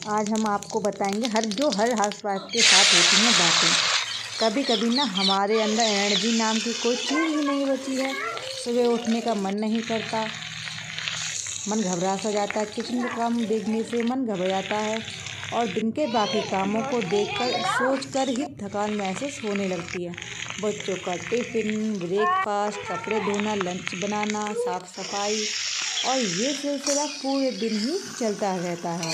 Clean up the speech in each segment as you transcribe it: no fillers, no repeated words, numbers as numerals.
आज हम आपको बताएंगे हर हाउसवाइफ के साथ होती हैं बातें। कभी कभी ना हमारे अंदर एनर्जी नाम की कोई चीज़ ही नहीं बची है। सुबह उठने का मन नहीं करता, मन घबरा सा जाता है। किचन का काम देखने से मन घबराता है और दिन के बाकी कामों को देखकर सोचकर ही थकान महसूस होने लगती है। बच्चों का टिफ़िन, ब्रेकफास्ट, कपड़े धोना, लंच बनाना, साफ सफाई और ये सिलसिला पूरे दिन ही चलता रहता है।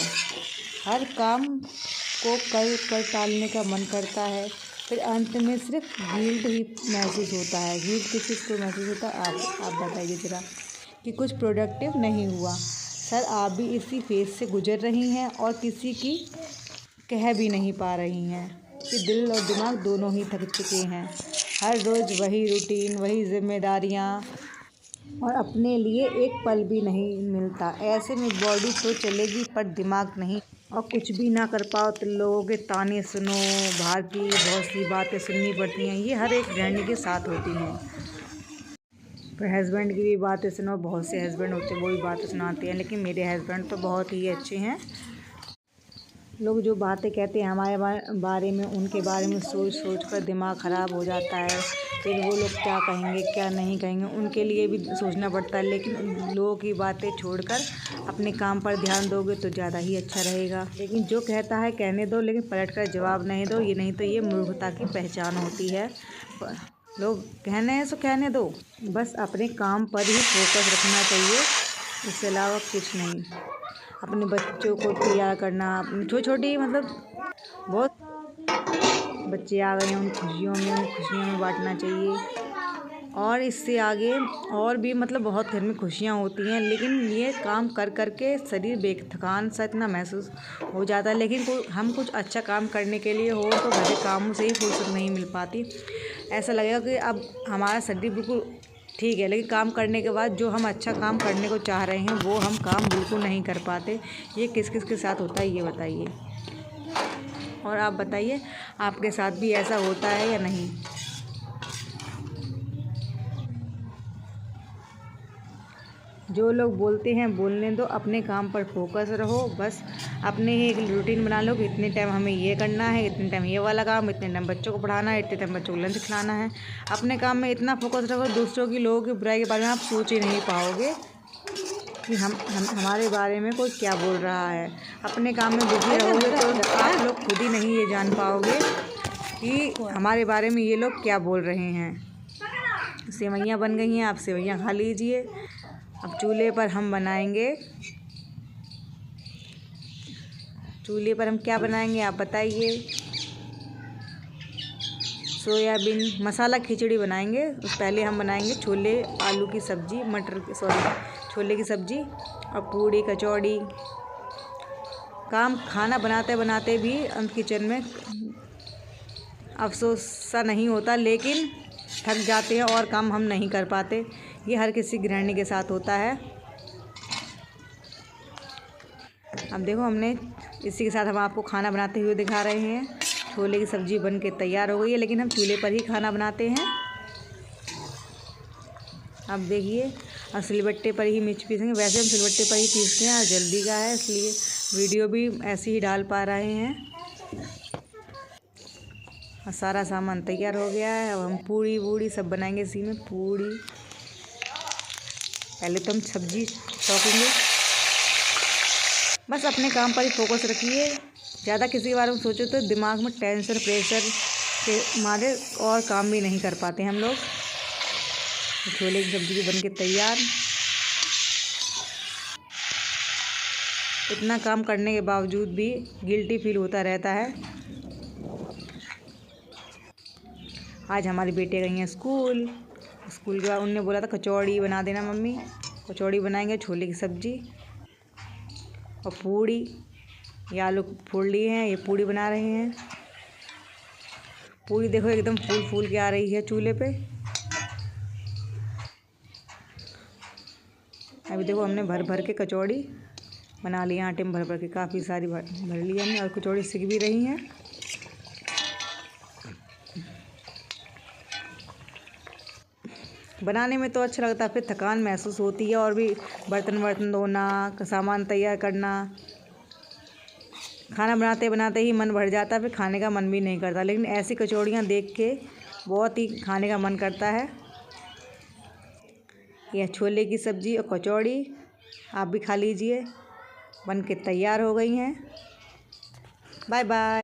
हर काम को कर कर टालने का मन करता है, फिर अंत में सिर्फ गिल्ट ही महसूस होता है। गिल्ट किस चीज़ को महसूस होता है, आप बताइए ज़रा, कि कुछ प्रोडक्टिव नहीं हुआ। सर आप भी इसी फेज से गुजर रही हैं और किसी की कह भी नहीं पा रही हैं कि दिल और दिमाग दोनों ही थक चुके हैं। हर रोज़ वही रूटीन, वही जिम्मेदारियाँ और अपने लिए एक पल भी नहीं मिलता। ऐसे में बॉडी तो चलेगी पर दिमाग नहीं, और कुछ भी ना कर पाओ तो लोगों के ताने सुनो, बाहर की बहुत सी बातें सुननी पड़ती हैं। ये हर एक गृहिणी के साथ होती हैं। फिर हस्बैंड की भी बातें सुनो, बहुत से हस्बैंड होते हैं वो भी बातें सुनाते हैं, लेकिन मेरे हस्बैंड तो बहुत ही अच्छे हैं। लोग जो बातें कहते हैं हमारे बारे में, उनके बारे में सोच सोच कर दिमाग ख़राब हो जाता है। फिर वो लोग क्या कहेंगे क्या नहीं कहेंगे, उनके लिए भी सोचना पड़ता है। लेकिन लोगों की बातें छोड़कर अपने काम पर ध्यान दोगे तो ज़्यादा ही अच्छा रहेगा। लेकिन जो कहता है कहने दो, लेकिन पलट कर जवाब नहीं दो। ये नहीं तो ये मूर्खता की पहचान होती है। लोग कहने हैं सो कहने दो, बस अपने काम पर ही फोकस रखना चाहिए, इसके अलावा कुछ नहीं। अपने बच्चों को तैयार करना, छोटी छोटी मतलब बहुत बच्चे आ गए हैं, उन खुशियों में बांटना चाहिए। और इससे आगे और भी मतलब बहुत घर में खुशियाँ होती हैं, लेकिन ये काम कर कर के शरीर थकान सा इतना महसूस हो जाता है। लेकिन हम कुछ अच्छा काम करने के लिए हो तो घर के कामों से ही फुर्सत नहीं मिल पाती। ऐसा लगेगा कि अब हमारा शरीर बिल्कुल ठीक है, लेकिन काम करने के बाद जो हम अच्छा काम करने को चाह रहे हैं वो हम काम बिल्कुल नहीं कर पाते। ये किस किस के साथ होता है ये बताइए, और आप बताइए आपके साथ भी ऐसा होता है या नहीं। जो लोग बोलते हैं बोलने दो, अपने काम पर फोकस रहो। बस अपने ही एक रूटीन बना लो कि इतने टाइम हमें ये करना है, इतने टाइम ये वाला काम, इतने टाइम बच्चों को पढ़ाना है, इतने टाइम बच्चों को लंच खिलाना है। अपने काम में इतना फोकस रखो, दूसरों की लोगों की बुराई के बारे में आप सोच ही नहीं पाओगे कि हम हमारे बारे में कोई क्या बोल रहा है। अपने काम में बिजी रहोगे तो आप लोग खुद ही नहीं ये जान पाओगे कि हमारे बारे में ये लोग क्या बोल रहे हैं। सेवइयाँ बन गई हैं, आप सेवइयाँ खा लीजिए। अब चूल्हे पर हम बनाएंगे, चूल्हे पर हम क्या बनाएंगे आप बताइए। सोयाबीन मसाला खिचड़ी बनाएंगे। पहले हम बनाएंगे छोले आलू की सब्ज़ी, छोले की सब्ज़ी और पूड़ी कचौड़ी। खाना बनाते बनाते भी किचन में अफसोस सा नहीं होता, लेकिन थक जाते हैं और काम हम नहीं कर पाते। ये हर किसी गृहिणी के साथ होता है। अब देखो हमने इसी के साथ हम आपको खाना बनाते हुए दिखा रहे हैं। छोले की सब्ज़ी बन के तैयार हो गई है, लेकिन हम चूल्हे पर ही खाना बनाते हैं। अब देखिए, अब सिलबट्टे पर ही मिर्च पीसेंगे। वैसे हम सिलबट्टे पर ही पीसते हैं, जल्दी का है इसलिए वीडियो भी ऐसे ही डाल पा रहे हैं। और सारा सामान तैयार हो गया है। अब हम पूड़ी वूड़ी सब बनाएंगे। इसी में पूड़ी पहले तो हम सब्जी छौंकेंगे। बस अपने काम पर ही फोकस रखिए, ज़्यादा किसी के बारे में सोचो तो दिमाग में टेंशन प्रेशर के मारे और काम भी नहीं कर पाते हम लोग। छोले की सब्ज़ी बन के तैयार। इतना काम करने के बावजूद भी गिल्टी फील होता रहता है। आज हमारी बेटे गई हैं स्कूल के बाद उनने बोला था कचौड़ी बना देना मम्मी। कचौड़ी बनाएंगे, छोले की सब्ज़ी और पूड़ी। ये आलू फोड़ लिए हैं, ये पूड़ी बना रहे हैं। पूड़ी देखो एकदम फूल फूल के आ रही है चूल्हे पे। अभी देखो हमने भर भर के कचौड़ी बना ली, आटे में भर भर के काफ़ी सारी भर ली हमने, और कचौड़ी सिक भी रही हैं। बनाने में तो अच्छा लगता है, फिर थकान महसूस होती है और भी बर्तन धोना, सामान तैयार करना, खाना बनाते बनाते ही मन भर जाता है, फिर खाने का मन भी नहीं करता। लेकिन ऐसी कचौड़ियाँ देख के बहुत ही खाने का मन करता है। यह छोले की सब्ज़ी और कचौड़ी आप भी खा लीजिए, बन के तैयार हो गई हैं। Bye bye.